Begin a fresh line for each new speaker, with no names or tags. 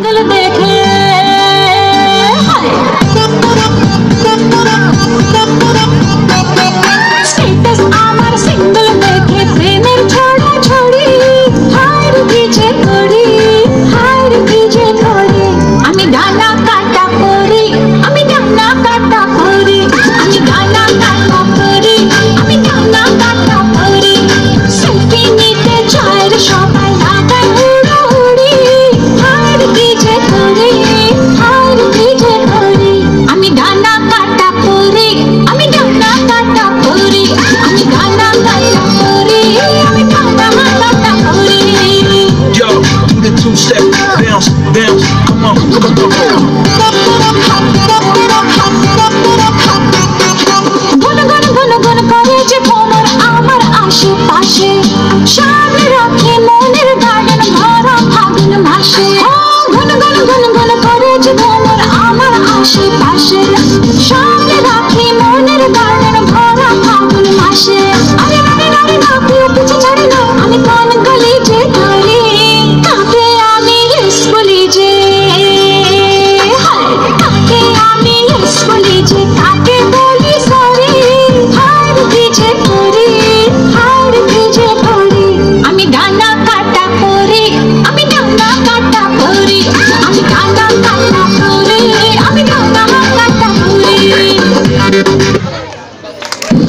Single देखे status आमार single देखे प्रेमेर छोड़ा छोड़ी हायर कीजे करी हायर कीजे करी आमी डाना काटा करी आमी डाना काटा करी आमी डाना काटा करी आमी डाना काटा करी सेल्फी निते चाय रे सबाई लागाय हुड़ोहुड़ी हायर कीजे करी हायर कीजे करी आमी डाना काटा करी आमी डाना काटा करी आमी डाना काटा करी आमी डाना काटा करी
Yo, do the two-step, bounce, bounce, come on, come on, come on.
গুন গুন গুন গুন করে যে ভ্রমর আমার আশেপাশে সামনে রাখে মনের গার্ডেন ভরা ফাগুন মাসে গুন গুন গুন গুন করে যে ভ্রমর আমার আশেপাশে সামনে রাখে মনের গার্ডেন ভরা ফাগুন মাসে